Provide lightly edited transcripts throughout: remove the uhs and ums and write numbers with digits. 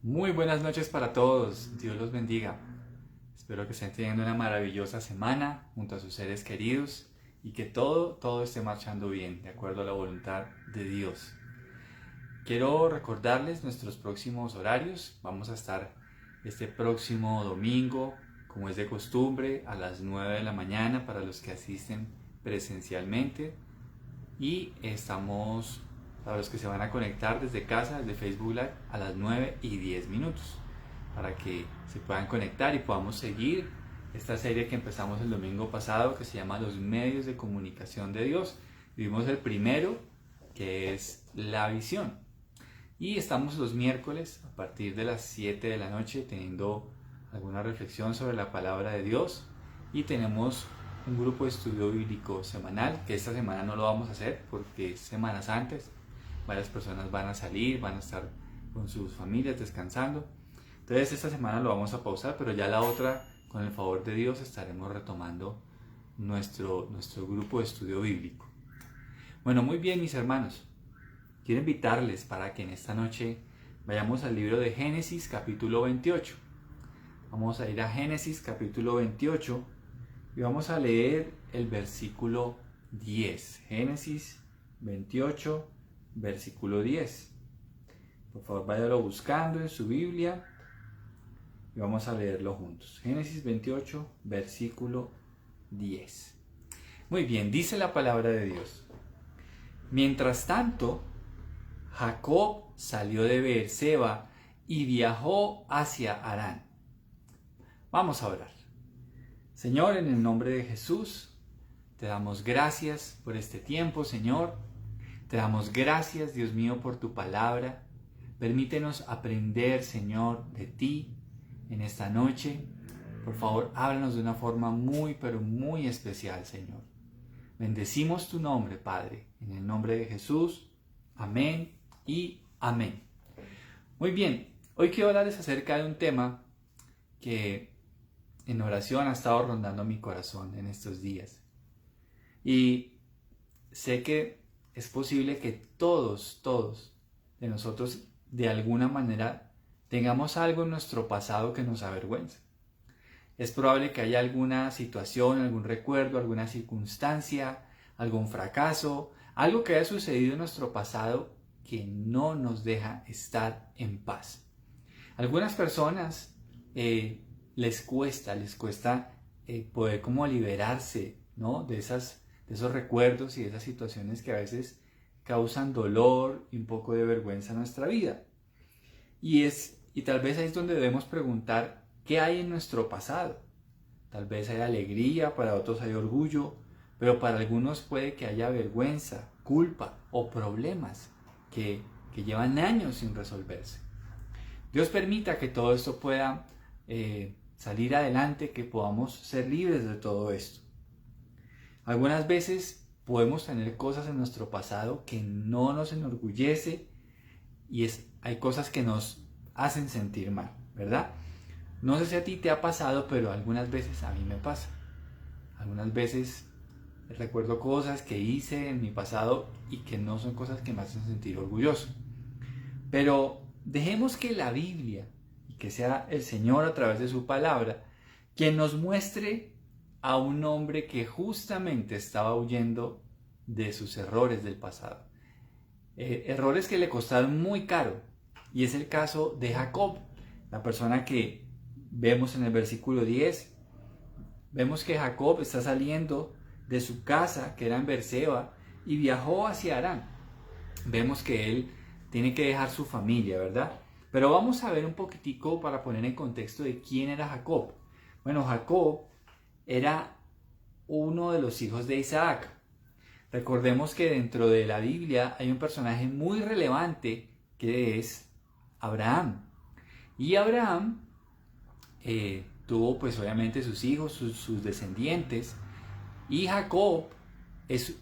Muy buenas noches para todos, Dios los bendiga. Espero que estén teniendo una maravillosa semana junto a sus seres queridos y que todo esté marchando bien, de acuerdo a la voluntad de Dios. Quiero recordarles nuestros próximos horarios. Vamos a estar este próximo domingo, como es de costumbre, a las 9 de la mañana para los que asisten presencialmente. Y estamos, para los que se van a conectar desde casa, desde Facebook Live, a las 9:10, para que se puedan conectar y podamos seguir esta serie que empezamos el domingo pasado, que se llama Los medios de comunicación de Dios. Vimos el primero, que es la visión. Y estamos los miércoles a partir de las 7 de la noche teniendo alguna reflexión sobre la palabra de Dios. Y tenemos un grupo de estudio bíblico semanal, que esta semana no lo vamos a hacer porque es Semana Santa. Varias personas van a salir, van a estar con sus familias descansando. Entonces esta semana lo vamos a pausar, pero ya la otra, con el favor de Dios, estaremos retomando nuestro grupo de estudio bíblico. Bueno, muy bien, mis hermanos. Quiero invitarles para que en esta noche vayamos al libro de Génesis capítulo 28. Vamos a ir a Génesis capítulo 28 y vamos a leer el versículo 10. Génesis 28, versículo 10. Por favor, váyalo buscando en su Biblia y vamos a leerlo juntos. Génesis 28, versículo 10. Muy bien, dice la palabra de Dios. Mientras tanto, Jacob salió de Beerseba y viajó hacia Harán. Vamos a orar. Señor, en el nombre de Jesús, te damos gracias por este tiempo, Señor. Te damos gracias, Dios mío, por tu palabra. Permítenos aprender, Señor, de ti en esta noche. Por favor, háblanos de una forma muy, pero muy especial, Señor. Bendecimos tu nombre, Padre, en el nombre de Jesús. Amén y amén. Muy bien, hoy quiero hablarles acerca de un tema que en oración ha estado rondando mi corazón en estos días. Y sé que es posible que todos de nosotros de alguna manera tengamos algo en nuestro pasado que nos avergüenza. Es probable que haya alguna situación, algún recuerdo, alguna circunstancia, algún fracaso, algo que haya sucedido en nuestro pasado que no nos deja estar en paz. Algunas personas les cuesta poder como liberarse, ¿no? de esos recuerdos y de esas situaciones que a veces causan dolor y un poco de vergüenza en nuestra vida. Y tal vez ahí es donde debemos preguntar qué hay en nuestro pasado. Tal vez hay alegría, para otros hay orgullo, pero para algunos puede que haya vergüenza, culpa o problemas que llevan años sin resolverse. Dios permita que todo esto pueda salir adelante, que podamos ser libres de todo esto. Algunas veces podemos tener cosas en nuestro pasado que no nos enorgullece y hay cosas que nos hacen sentir mal, ¿verdad? No sé si a ti te ha pasado, pero algunas veces a mí me pasa. Algunas veces recuerdo cosas que hice en mi pasado y que no son cosas que me hacen sentir orgulloso. Pero dejemos que la Biblia, y que sea el Señor a través de su palabra, quien nos muestre a un hombre que justamente estaba huyendo de sus errores del pasado. Errores que le costaron muy caro. Y es el caso de Jacob, la persona que vemos en el versículo 10. Vemos que Jacob está saliendo de su casa, que era en Beerseba, y viajó hacia Harán. Vemos que él tiene que dejar su familia, ¿verdad? Pero vamos a ver un poquitico para poner en contexto de quién era Jacob. Bueno, Jacob era uno de los hijos de Isaac. Recordemos que dentro de la Biblia hay un personaje muy relevante que es Abraham. Y Abraham tuvo pues obviamente sus hijos, sus descendientes. Y Jacob es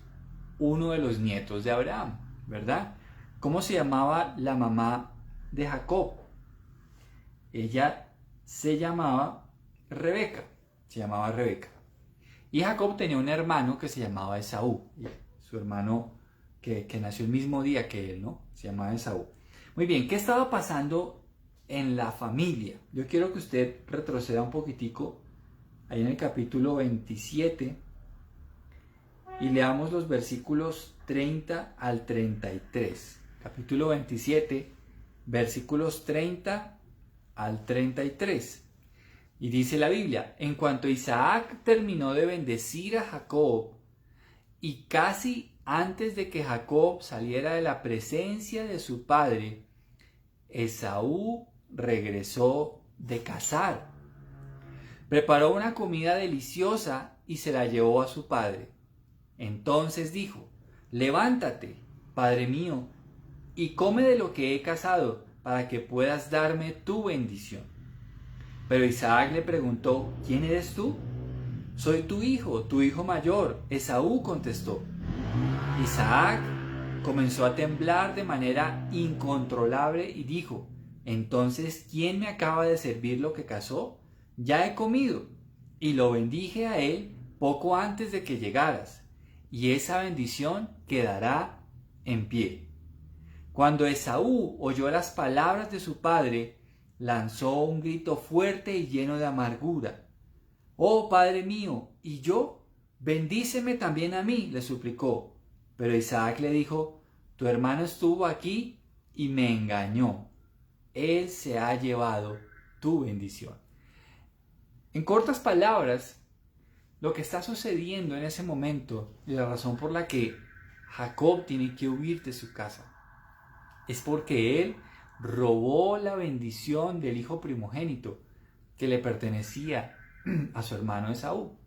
uno de los nietos de Abraham, ¿verdad? ¿Cómo se llamaba la mamá de Jacob? Ella se llamaba Rebeca. Y Jacob tenía un hermano que se llamaba Esaú. Su hermano que nació el mismo día que él, ¿no? Se llamaba Esaú. Muy bien, ¿qué estaba pasando en la familia. Yo quiero que usted retroceda un poquitico ahí en el capítulo 27 y leamos los versículos 30 al 33. Capítulo 27, versículos 30 al 33. Y dice la Biblia: en cuanto Isaac terminó de bendecir a Jacob, y casi antes de que Jacob saliera de la presencia de su padre, Esaú regresó de cazar. Preparó una comida deliciosa y se la llevó a su padre. Entonces dijo: levántate, padre mío, y come de lo que he cazado, para que puedas darme tu bendición. Pero Isaac le preguntó: ¿quién eres tú? Soy tu hijo mayor, Esaú contestó. Isaac comenzó a temblar de manera incontrolable y dijo: entonces, ¿quién me acaba de servir lo que cazó? Ya he comido, y lo bendije a él poco antes de que llegaras, y esa bendición quedará en pie. Cuando Esaú oyó las palabras de su padre, lanzó un grito fuerte y lleno de amargura. «Oh, padre mío, ¿y yo? Bendíceme también a mí», le suplicó. Pero Isaac le dijo: «Tu hermano estuvo aquí y me engañó. Él se ha llevado tu bendición». En cortas palabras, lo que está sucediendo en ese momento y la razón por la que Jacob tiene que huir de su casa es porque él robó la bendición del hijo primogénito que le pertenecía a su hermano Esaú.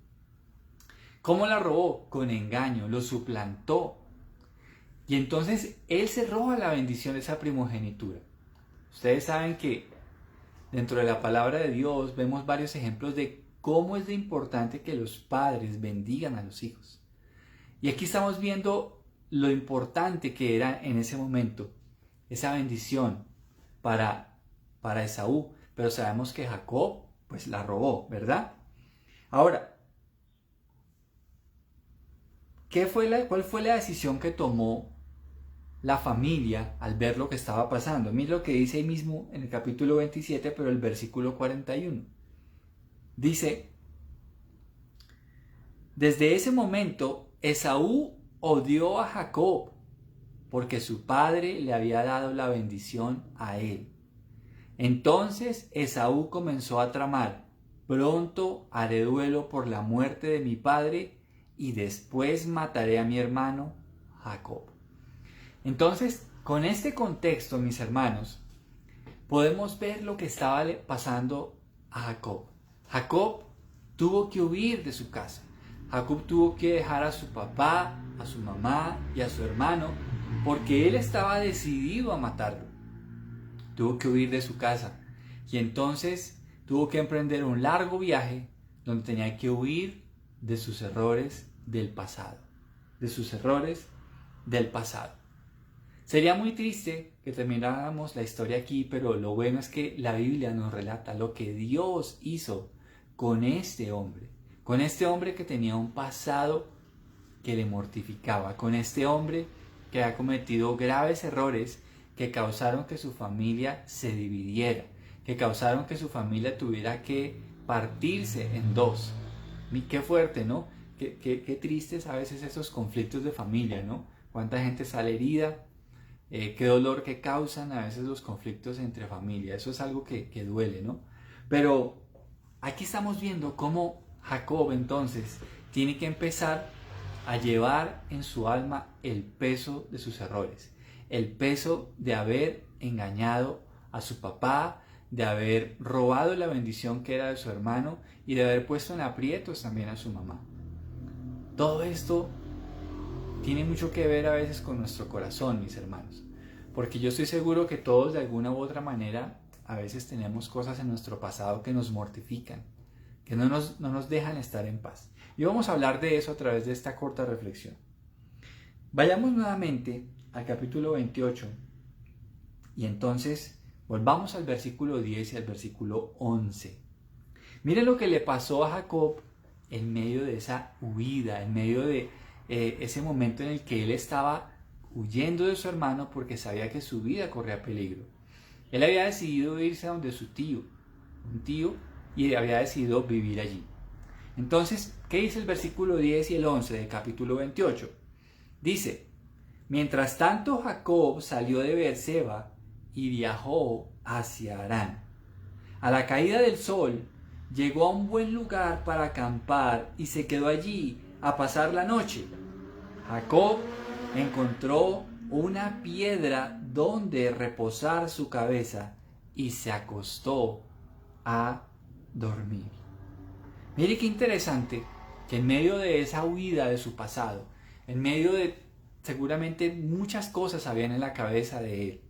¿Cómo la robó? Con engaño, lo suplantó. Y entonces él se roba la bendición de esa primogenitura. Ustedes saben que dentro de la palabra de Dios vemos varios ejemplos de cómo es de importante que los padres bendigan a los hijos. Y aquí estamos viendo lo importante que era en ese momento esa bendición para Esaú. Pero sabemos que Jacob pues la robó, ¿verdad? Ahora, ¿cuál fue la decisión que tomó la familia al ver lo que estaba pasando? Mira lo que dice ahí mismo en el capítulo 27, pero el versículo 41. Dice: desde ese momento Esaú odió a Jacob porque su padre le había dado la bendición a él. Entonces Esaú comenzó a tramar: pronto haré duelo por la muerte de mi padre y después mataré a mi hermano Jacob. Entonces, con este contexto, mis hermanos, podemos ver lo que estaba pasando a Jacob. Jacob tuvo que huir de su casa. Jacob tuvo que dejar a su papá, a su mamá y a su hermano porque él estaba decidido a matarlo. Tuvo que huir de su casa y entonces tuvo que emprender un largo viaje donde tenía que huir de sus errores del pasado. De sus errores del pasado. Sería muy triste que termináramos la historia aquí, pero lo bueno es que la Biblia nos relata lo que Dios hizo con este hombre que tenía un pasado que le mortificaba, con este hombre que ha cometido graves errores que causaron que su familia se dividiera, que causaron que su familia tuviera que partirse en dos. Qué fuerte, ¿no? Qué tristes a veces esos conflictos de familia, ¿no? Cuánta gente sale herida, qué dolor que causan a veces los conflictos entre familia. Eso es algo que duele, ¿no? Pero aquí estamos viendo cómo Jacob entonces tiene que empezar a llevar en su alma el peso de sus errores, el peso de haber engañado a su papá, de haber robado la bendición que era de su hermano y de haber puesto en aprietos también a su mamá. Todo esto tiene mucho que ver a veces con nuestro corazón, mis hermanos, porque yo estoy seguro que todos de alguna u otra manera a veces tenemos cosas en nuestro pasado que nos mortifican, que no nos dejan estar en paz. Y vamos a hablar de eso a través de esta corta reflexión. Vayamos nuevamente al capítulo 28 y entonces volvamos al versículo 10 y al versículo 11. Miren lo que le pasó a Jacob en medio de esa huida, en medio de ese momento en el que él estaba huyendo de su hermano porque sabía que su vida corría peligro. Él había decidido irse a donde su tío, un tío, y había decidido vivir allí. Entonces, ¿qué dice el versículo 10 y el 11 del capítulo 28? Dice: mientras tanto Jacob salió de Beerseba y viajó hacia Harán. A la caída del sol llegó a un buen lugar para acampar y se quedó allí a pasar la noche. Jacob encontró una piedra donde reposar su cabeza y se acostó a dormir. Mire qué interesante que en medio de esa huida de su pasado, en medio de seguramente muchas cosas habían en la cabeza de él,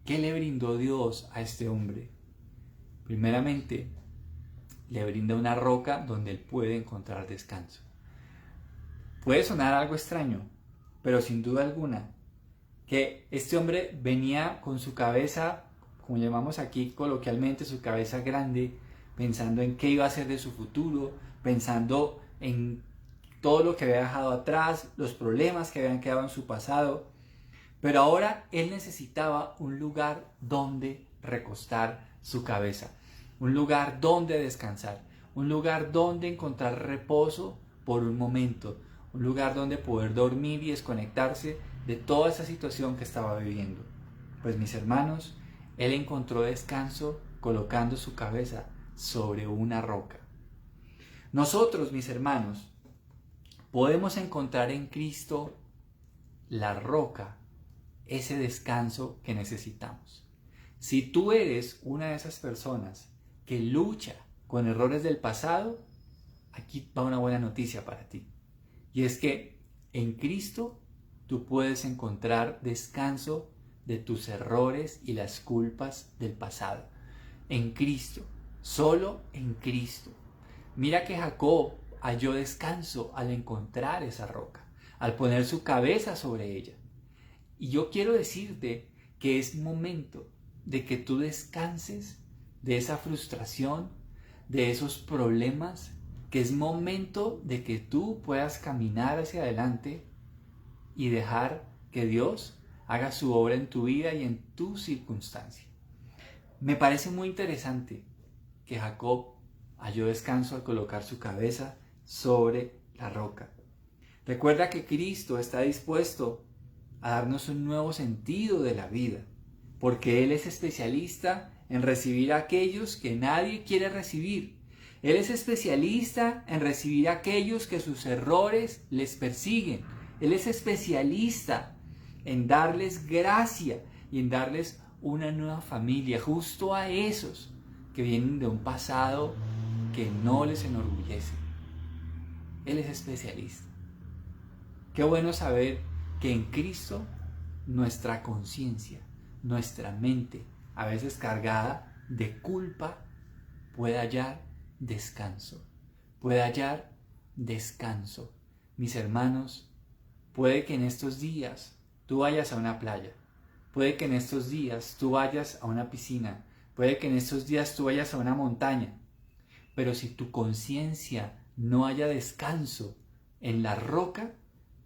¿qué le brindó Dios a este hombre? Primeramente, le brinda una roca donde él puede encontrar descanso. Puede sonar algo extraño, pero sin duda alguna, que este hombre venía con su cabeza, como llamamos aquí coloquialmente, su cabeza grande, pensando en qué iba a hacer de su futuro, pensando en todo lo que había dejado atrás, los problemas que habían quedado en su pasado. Pero ahora él necesitaba un lugar donde recostar su cabeza, un lugar donde descansar, un lugar donde encontrar reposo por un momento, un lugar donde poder dormir y desconectarse de toda esa situación que estaba viviendo. Pues mis hermanos, él encontró descanso colocando su cabeza sobre una roca. Nosotros, mis hermanos, podemos encontrar en Cristo la roca, ese descanso que necesitamos. Si tú eres una de esas personas que lucha con errores del pasado, aquí va una buena noticia para ti. Y es que en Cristo tú puedes encontrar descanso de tus errores y las culpas del pasado. En Cristo, solo en Cristo. Mira que Jacob halló descanso al encontrar esa roca, al poner su cabeza sobre ella. Y yo quiero decirte que es momento de que tú descanses de esa frustración, de esos problemas, que es momento de que tú puedas caminar hacia adelante y dejar que Dios haga su obra en tu vida y en tu circunstancia. Me parece muy interesante que Jacob halló descanso al colocar su cabeza sobre la roca. Recuerda que Cristo está dispuesto a darnos un nuevo sentido de la vida, porque Él es especialista en recibir a aquellos que nadie quiere recibir. Él es especialista en recibir a aquellos que sus errores les persiguen. Él es especialista en darles gracia y en darles una nueva familia, justo a esos que vienen de un pasado que no les enorgullece. Él es especialista. Qué bueno saber que en Cristo nuestra conciencia, nuestra mente, a veces cargada de culpa, puede hallar descanso. Puede hallar descanso. Mis hermanos, puede que en estos días tú vayas a una playa. Puede que en estos días tú vayas a una piscina. Puede que en estos días tú vayas a una montaña. Pero si tu conciencia no haya descanso en la roca,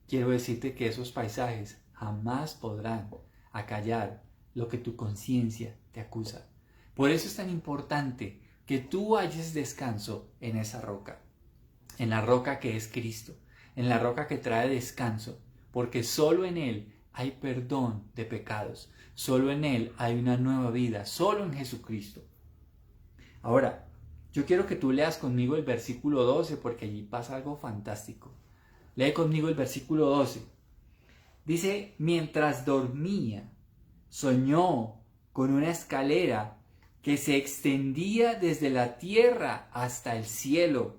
quiero decirte que esos paisajes jamás podrán acallar lo que tu conciencia te acusa. Por eso es tan importante que tú halles descanso en esa roca, en la roca que es Cristo, en la roca que trae descanso, porque solo en Él hay perdón de pecados, solo en Él hay una nueva vida, solo en Jesucristo. Ahora, yo quiero que tú leas conmigo el versículo 12 porque allí pasa algo fantástico. Lee conmigo el versículo 12. Dice: mientras dormía, soñó con una escalera que se extendía desde la tierra hasta el cielo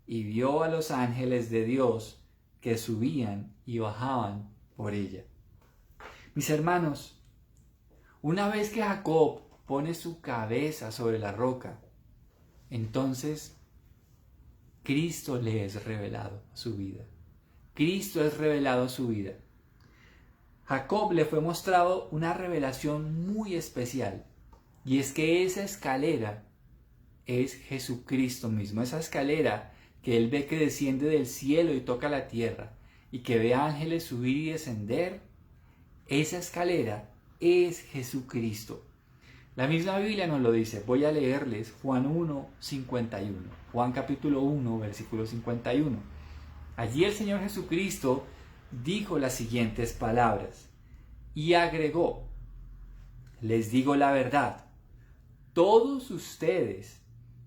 y vio a los ángeles de Dios que subían y bajaban por ella. Mis hermanos, una vez que Jacob pone su cabeza sobre la roca, entonces Cristo le es revelado a su vida. Cristo es revelado a su vida. Jacob le fue mostrado una revelación muy especial, y es que esa escalera es Jesucristo mismo, esa escalera que él ve que desciende del cielo y toca la tierra, y que ve ángeles subir y descender. Esa escalera es Jesucristo. La misma Biblia nos lo dice. Voy a leerles Juan 1, 51. Juan capítulo 1, versículo 51. Allí el Señor Jesucristo dijo las siguientes palabras y agregó: les digo la verdad, todos ustedes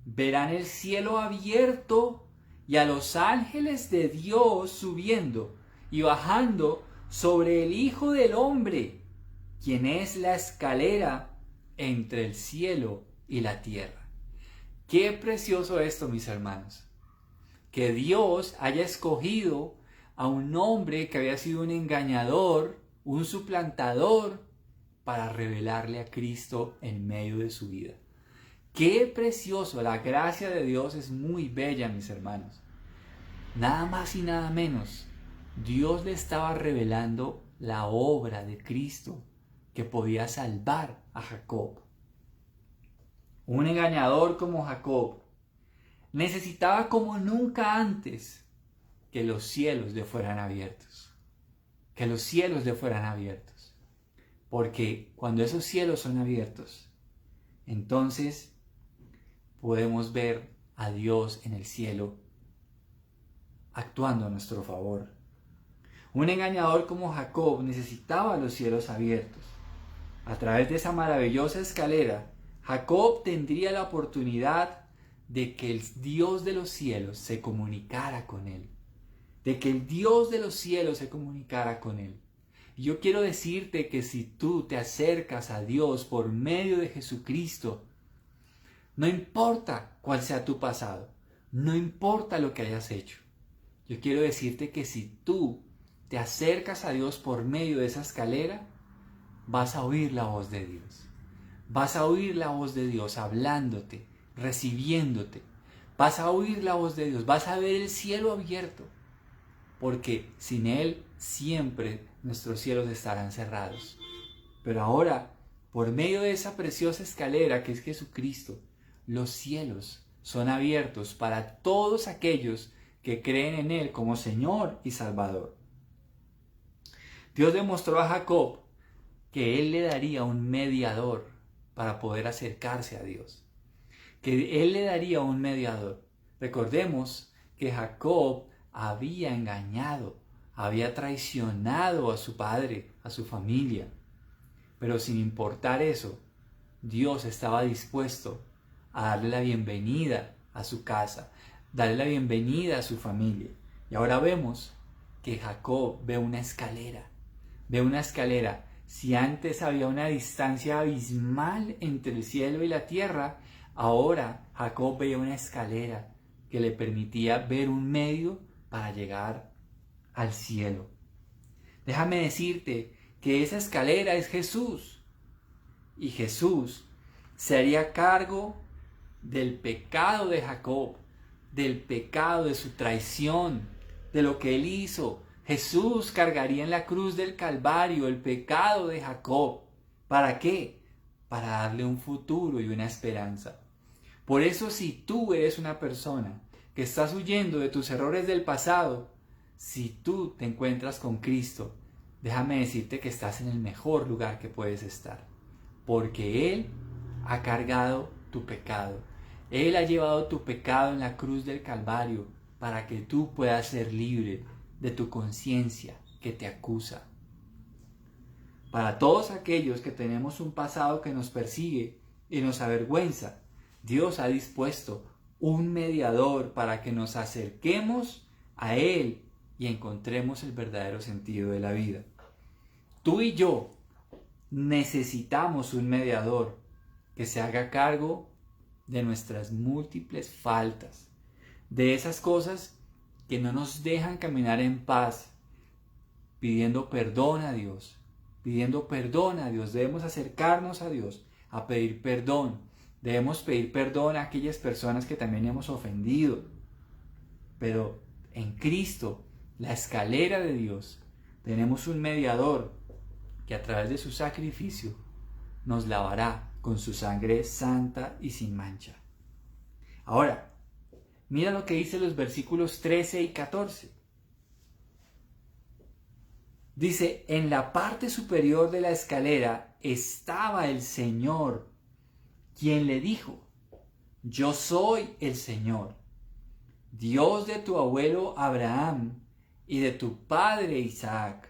verán el cielo abierto y a los ángeles de Dios subiendo y bajando sobre el Hijo del Hombre, quien es la escalera entre el cielo y la tierra. Qué precioso esto, mis hermanos, que Dios haya escogido a un hombre que había sido un engañador, un suplantador, para revelarle a Cristo en medio de su vida. Qué precioso, la gracia de Dios es muy bella, mis hermanos. Nada más y nada menos, Dios le estaba revelando la obra de Cristo que podía salvar a Jacob. Un engañador como Jacob necesitaba como nunca antes que los cielos le fueran abiertos. Que los cielos le fueran abiertos. Porque cuando esos cielos son abiertos, entonces podemos ver a Dios en el cielo actuando a nuestro favor. Un engañador como Jacob necesitaba los cielos abiertos. A través de esa maravillosa escalera, Jacob tendría la oportunidad de que el Dios de los cielos se comunicara con él. De que el Dios de los cielos se comunicara con él. Y yo quiero decirte que si tú te acercas a Dios por medio de Jesucristo, no importa cuál sea tu pasado, no importa lo que hayas hecho. Yo quiero decirte que si tú te acercas a Dios por medio de esa escalera, vas a oír la voz de Dios. Vas a oír la voz de Dios hablándote, recibiéndote. Vas a oír la voz de Dios, vas a ver el cielo abierto. Porque sin Él siempre nuestros cielos estarán cerrados. Pero ahora, por medio de esa preciosa escalera que es Jesucristo, los cielos son abiertos para todos aquellos que creen en Él como Señor y Salvador. Dios demostró a Jacob que Él le daría un mediador para poder acercarse a Dios. Que Él le daría un mediador. Recordemos que Jacob había engañado, había traicionado a su padre, a su familia. Pero sin importar eso, Dios estaba dispuesto a darle la bienvenida a su casa, darle la bienvenida a su familia. Y ahora vemos que Jacob ve una escalera. Ve una escalera. Si antes había una distancia abismal entre el cielo y la tierra, ahora Jacob veía una escalera que le permitía ver un medio para llegar al cielo. Déjame decirte que esa escalera es Jesús. Y Jesús se haría cargo del pecado de Jacob, del pecado de su traición, de lo que él hizo. Jesús cargaría en la cruz del Calvario el pecado de Jacob. ¿Para qué? Para darle un futuro y una esperanza. Por eso, si tú eres una persona que estás huyendo de tus errores del pasado, si tú te encuentras con Cristo, déjame decirte que estás en el mejor lugar que puedes estar. Porque Él ha cargado tu pecado. Él ha llevado tu pecado en la cruz del Calvario para que tú puedas ser libre de tu conciencia que te acusa. Para todos aquellos que tenemos un pasado que nos persigue y nos avergüenza, Dios ha dispuesto un mediador para que nos acerquemos a Él y encontremos el verdadero sentido de la vida. Tú y yo necesitamos un mediador que se haga cargo de nuestras múltiples faltas, de esas cosas que no nos dejan caminar en paz, pidiendo perdón a Dios, pidiendo perdón a Dios. Debemos acercarnos a Dios a pedir perdón. Debemos pedir perdón a aquellas personas que también hemos ofendido. Pero en Cristo, la escalera de Dios, tenemos un mediador que a través de su sacrificio nos lavará con su sangre santa y sin mancha. Ahora, mira lo que dice los versículos 13 y 14. Dice, en la parte superior de la escalera estaba el Señor, quien le dijo, yo soy el Señor, Dios de tu abuelo Abraham y de tu padre Isaac.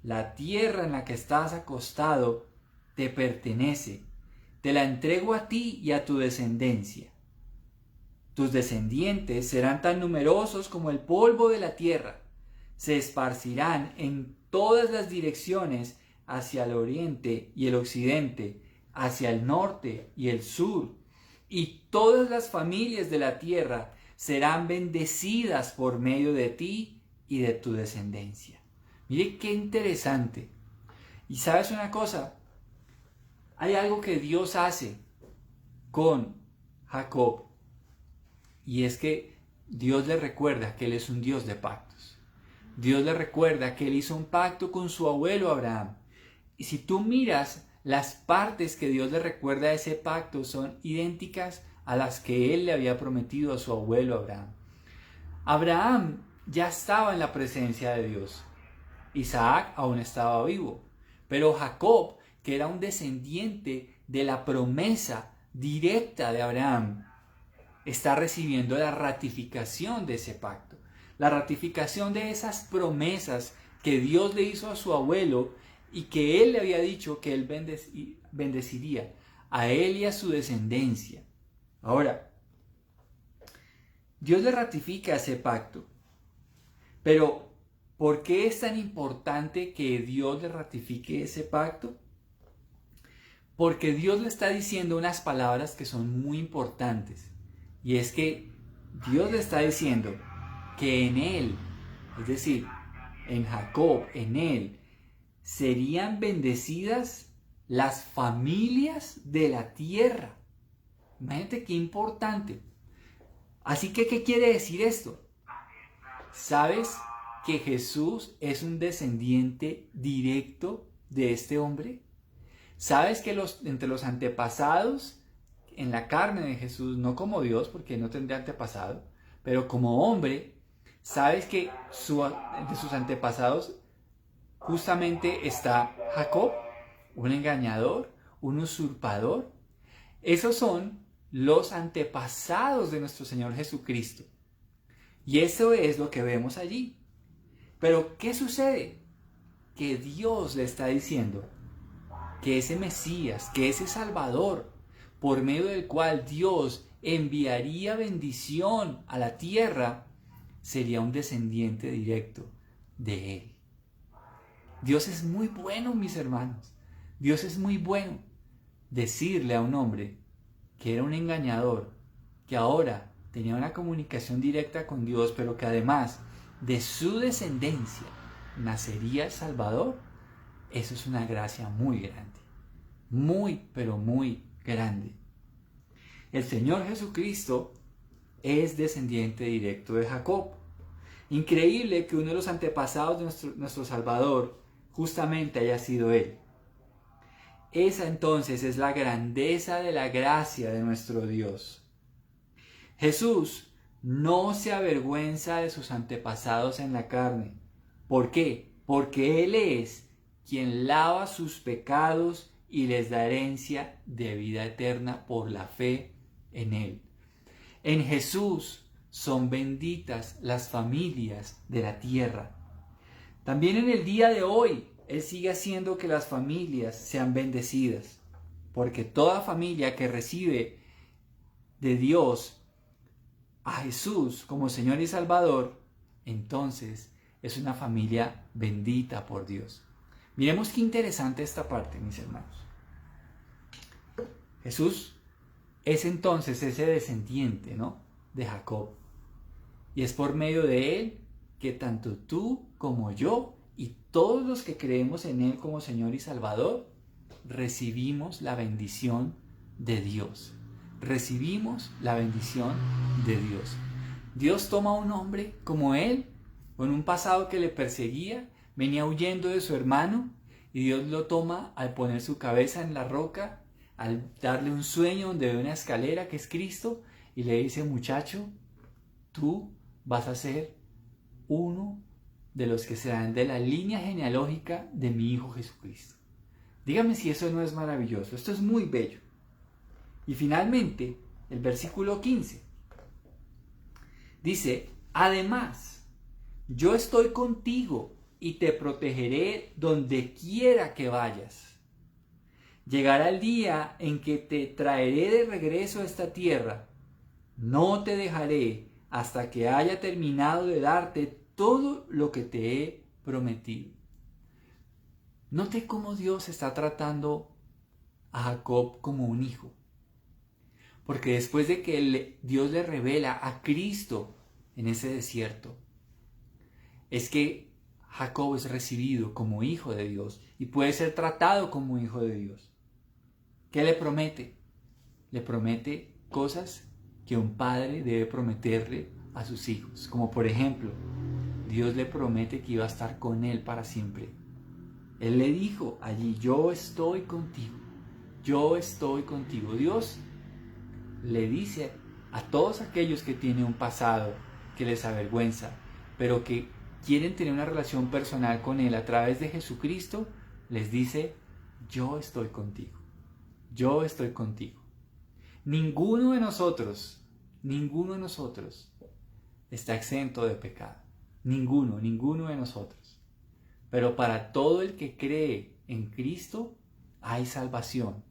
La tierra en la que estás acostado te pertenece, te la entrego a ti y a tu descendencia. Tus descendientes serán tan numerosos como el polvo de la tierra, se esparcirán en todas las direcciones hacia el oriente y el occidente, hacia el norte y el sur, y todas las familias de la tierra serán bendecidas por medio de ti y de tu descendencia. Mire qué interesante. Y sabes una cosa, hay algo que Dios hace con Jacob, y es que Dios le recuerda que Él es un Dios de pactos. Dios le recuerda que Él hizo un pacto con su abuelo Abraham. Y si tú miras, las partes que Dios le recuerda de ese pacto son idénticas a las que Él le había prometido a su abuelo Abraham. Abraham ya estaba en la presencia de Dios. Isaac aún estaba vivo. Pero Jacob, que era un descendiente de la promesa directa de Abraham, está recibiendo la ratificación de ese pacto, la ratificación de esas promesas que Dios le hizo a su abuelo y que él le había dicho que él bendeciría a él y a su descendencia. Ahora, Dios le ratifica ese pacto, pero ¿por qué es tan importante que Dios le ratifique ese pacto? Porque Dios le está diciendo unas palabras que son muy importantes. Y es que Dios le está diciendo que en él, es decir, en Jacob, en él, serían bendecidas las familias de la tierra. Imagínate qué importante. Así que, ¿qué quiere decir esto? ¿Sabes que Jesús es un descendiente directo de este hombre? ¿Sabes que entre los antepasados en la carne de Jesús, no como Dios, porque no tendría antepasado, pero como hombre, sabes que de sus antepasados justamente está Jacob, un engañador, un usurpador? Esos son los antepasados de nuestro Señor Jesucristo. Y eso es lo que vemos allí. Pero ¿qué sucede? Que Dios le está diciendo que ese Mesías, que ese Salvador, por medio del cual Dios enviaría bendición a la tierra, sería un descendiente directo de Él. Dios es muy bueno, mis hermanos. Dios es muy bueno. Decirle a un hombre que era un engañador, que ahora tenía una comunicación directa con Dios, pero que además de su descendencia nacería el Salvador, eso es una gracia muy grande. Muy, pero muy grande. El Señor Jesucristo es descendiente directo de Jacob. Increíble que uno de los antepasados de nuestro Salvador justamente haya sido Él. Esa entonces es la grandeza de la gracia de nuestro Dios. Jesús no se avergüenza de sus antepasados en la carne. ¿Por qué? Porque Él es quien lava sus pecados y les da herencia de vida eterna por la fe en Él. En Jesús son benditas las familias de la tierra. También en el día de hoy, Él sigue haciendo que las familias sean bendecidas, porque toda familia que recibe de Dios a Jesús como Señor y Salvador, entonces es una familia bendita por Dios. Miremos qué interesante esta parte, mis hermanos. Jesús es entonces ese descendiente, ¿no?, de Jacob. Y es por medio de él que tanto tú como yo y todos los que creemos en él como Señor y Salvador recibimos la bendición de Dios. Recibimos la bendición de Dios. Dios toma a un hombre como él, con un pasado que le perseguía, venía huyendo de su hermano, y Dios lo toma al poner su cabeza en la roca, al darle un sueño donde ve una escalera que es Cristo, y le dice: muchacho, tú vas a ser uno de los que serán de la línea genealógica de mi Hijo Jesucristo. Dígame si eso no es maravilloso. Esto es muy bello. Y finalmente, el versículo 15 dice: además, yo estoy contigo y te protegeré donde quiera que vayas. Llegará el día en que te traeré de regreso a esta tierra. No te dejaré hasta que haya terminado de darte todo lo que te he prometido. Note cómo Dios está tratando a Jacob como un hijo. Porque después de que Dios le revela a Cristo en ese desierto, es que Jacob es recibido como hijo de Dios y puede ser tratado como hijo de Dios. ¿Qué le promete? Le promete cosas que un padre debe prometerle a sus hijos. Como por ejemplo, Dios le promete que iba a estar con él para siempre. Él le dijo allí: yo estoy contigo. Yo estoy contigo. Dios le dice a todos aquellos que tienen un pasado que les avergüenza, pero que quieren tener una relación personal con Él a través de Jesucristo, les dice: yo estoy contigo. Yo estoy contigo. Ninguno de nosotros está exento de pecado. Ninguno de nosotros. Pero para todo el que cree en Cristo hay salvación.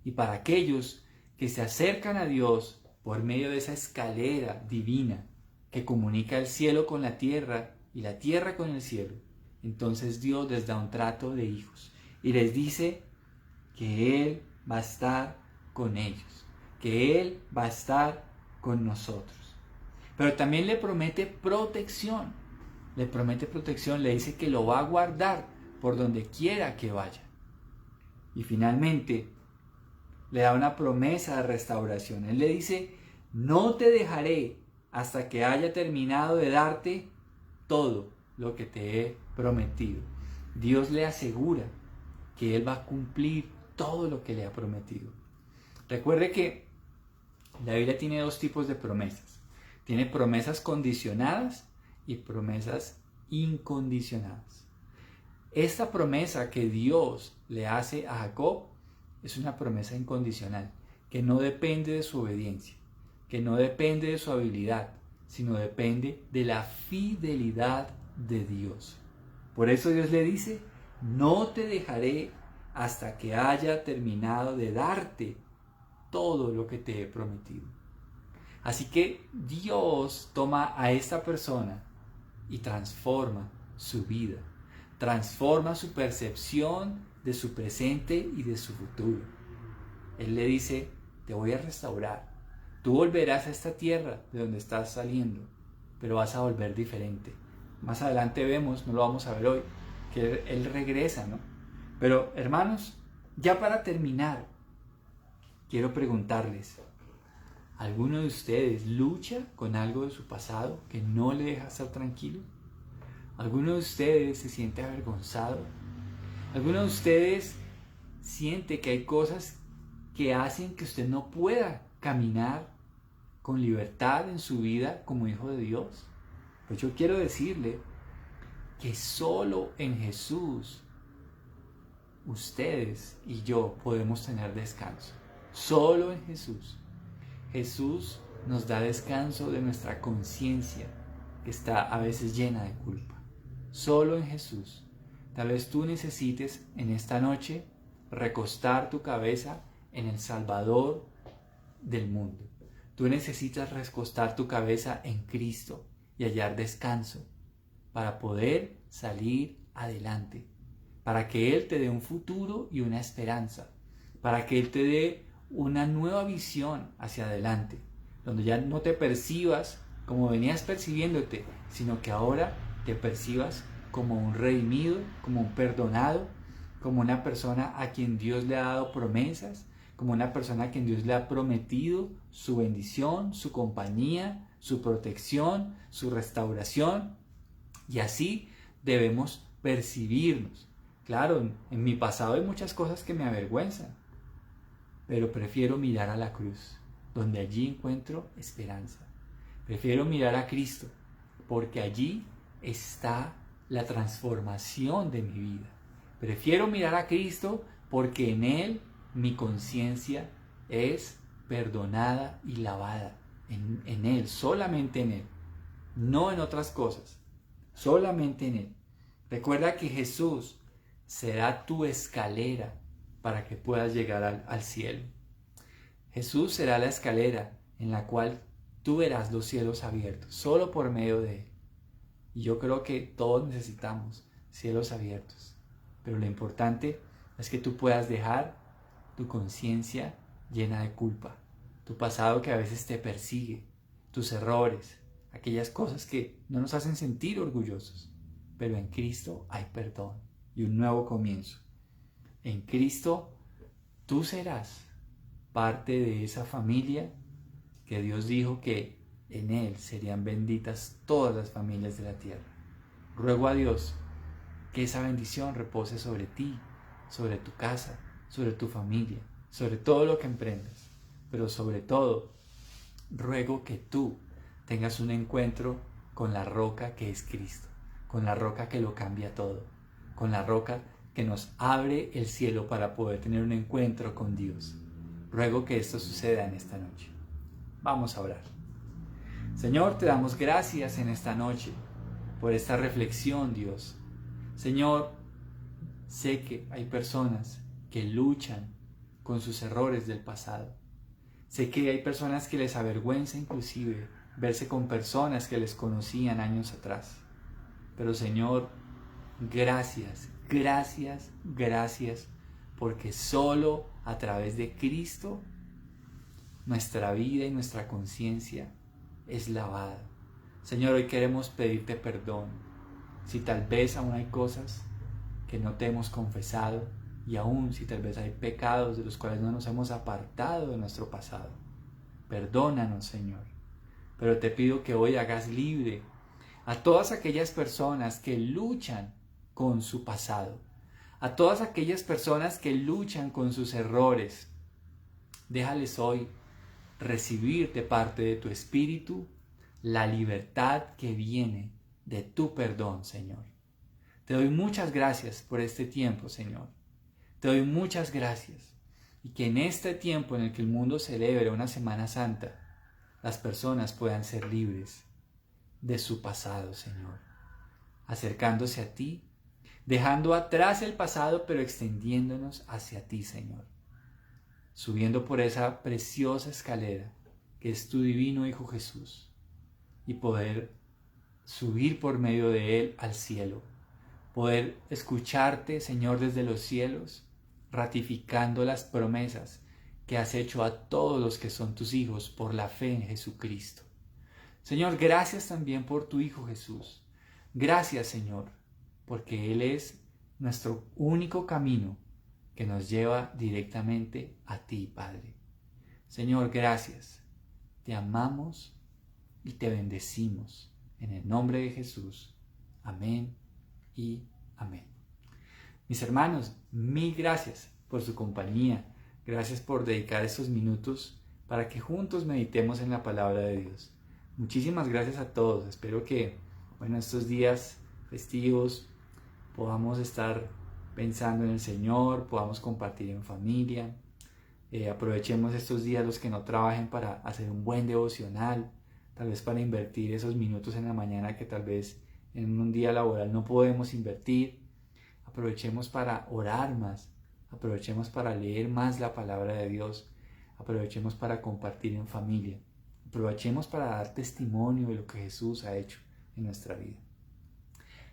Y para aquellos que se acercan a Dios por medio de esa escalera divina que comunica el cielo con la tierra y la tierra con el cielo, entonces Dios les da un trato de hijos y les dice que Él va a estar con ellos, que Él va a estar con nosotros. Pero también le promete protección. Le dice que lo va a guardar por donde quiera que vaya. Y finalmente le da una promesa de restauración. Él le dice: no te dejaré hasta que haya terminado de darte todo lo que te he prometido. Dios le asegura que Él va a cumplir todo lo que le ha prometido. Recuerde que la Biblia tiene dos tipos de promesas. Tiene promesas condicionadas y promesas incondicionadas. Esta promesa que Dios le hace a Jacob es una promesa incondicional, que no depende de su obediencia, que no depende de su habilidad, sino depende de la fidelidad de Dios. Por eso Dios le dice: no te dejaré hasta que haya terminado de darte todo lo que te he prometido. Así que Dios toma a esta persona y transforma su vida, transforma su percepción de su presente y de su futuro. Él le dice: te voy a restaurar. Tú volverás a esta tierra de donde estás saliendo, pero vas a volver diferente. Más adelante vemos, no lo vamos a ver hoy, que Él regresa, ¿no? Pero hermanos, ya para terminar, quiero preguntarles: ¿alguno de ustedes lucha con algo de su pasado que no le deja estar tranquilo? ¿Alguno de ustedes se siente avergonzado? ¿Alguno de ustedes siente que hay cosas que hacen que usted no pueda caminar con libertad en su vida como hijo de Dios? Pues yo quiero decirle que solo en Jesús ustedes y yo podemos tener descanso. Solo en Jesús. Jesús nos da descanso de nuestra conciencia, que está a veces llena de culpa. Solo en Jesús. Tal vez tú necesites en esta noche recostar tu cabeza en el Salvador del mundo. Tú necesitas recostar tu cabeza en Cristo y hallar descanso para poder salir adelante, para que Él te dé un futuro y una esperanza, para que Él te dé una nueva visión hacia adelante, donde ya no te percibas como venías percibiéndote, sino que ahora te percibas como un redimido, como un perdonado, como una persona a quien Dios le ha dado promesas, como una persona a quien Dios le ha prometido su bendición, su compañía, su protección, su restauración. Y así debemos percibirnos. Claro, en mi pasado hay muchas cosas que me avergüenzan, pero prefiero mirar a la cruz, donde allí encuentro esperanza. Prefiero mirar a Cristo, porque allí está la transformación de mi vida. Prefiero mirar a Cristo porque en Él mi conciencia es perdonada y lavada. En Él, solamente en Él. No en otras cosas, solamente en Él. Recuerda que Jesús será tu escalera para que puedas llegar al cielo. Jesús será la escalera en la cual tú verás los cielos abiertos, solo por medio de Él. Y yo creo que todos necesitamos cielos abiertos. Pero lo importante es que tú puedas dejar tu conciencia llena de culpa, tu pasado que a veces te persigue, tus errores, aquellas cosas que no nos hacen sentir orgullosos. Pero en Cristo hay perdón y un nuevo comienzo. En Cristo tú serás parte de esa familia que Dios dijo que en Él serían benditas todas las familias de la tierra. Ruego a Dios que esa bendición repose sobre ti, sobre tu casa, sobre tu familia, sobre todo lo que emprendas. Pero sobre todo, ruego que tú tengas un encuentro con la roca que es Cristo, con la roca que lo cambia todo, con la roca que nos abre el cielo para poder tener un encuentro con Dios. Ruego que esto suceda en esta noche. Vamos a orar. Señor, te damos gracias en esta noche por esta reflexión, Dios. Señor, sé que hay personas que luchan con sus errores del pasado. Sé que hay personas que les avergüenza inclusive verse con personas que les conocían años atrás. Pero Señor, gracias, gracias, gracias, porque solo a través de Cristo nuestra vida y nuestra conciencia es lavada. Señor, hoy queremos pedirte perdón. Si tal vez aún hay cosas que no te hemos confesado y aún si tal vez hay pecados de los cuales no nos hemos apartado de nuestro pasado, perdónanos, Señor. Pero te pido que hoy hagas libre a todas aquellas personas que luchan con su pasado, a todas aquellas personas que luchan con sus errores. Déjales hoy recibir de parte de tu Espíritu la libertad que viene de tu perdón, Señor. Te doy muchas gracias por este tiempo, Señor. Te doy muchas gracias. Y que en este tiempo en el que el mundo celebra una Semana Santa, las personas puedan ser libres de su pasado, Señor. Acercándose a ti, dejando atrás el pasado, pero extendiéndonos hacia ti, Señor. Subiendo por esa preciosa escalera que es tu divino Hijo Jesús y poder subir por medio de Él al cielo, poder escucharte, Señor, desde los cielos, ratificando las promesas que has hecho a todos los que son tus hijos por la fe en Jesucristo. Señor, gracias también por tu Hijo Jesús. Gracias, Señor, porque Él es nuestro único camino que nos lleva directamente a ti, Padre. Señor, gracias. Te amamos y te bendecimos. En el nombre de Jesús. Amén y amén. Mis hermanos, mil gracias por su compañía. Gracias por dedicar estos minutos para que juntos meditemos en la palabra de Dios. Muchísimas gracias a todos. Espero que, estos días festivos podamos estar pensando en el Señor, podamos compartir en familia. Aprovechemos estos días los que no trabajen para hacer un buen devocional, tal vez para invertir esos minutos en la mañana que tal vez en un día laboral no podemos invertir. Aprovechemos para orar más, aprovechemos para leer más la palabra de Dios, aprovechemos para compartir en familia, aprovechemos para dar testimonio de lo que Jesús ha hecho en nuestra vida.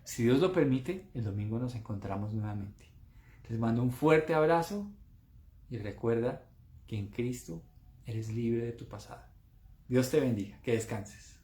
Si Dios lo permite, el domingo nos encontramos nuevamente. Les mando un fuerte abrazo y recuerda que en Cristo eres libre de tu pasado. Dios te bendiga, que descanses.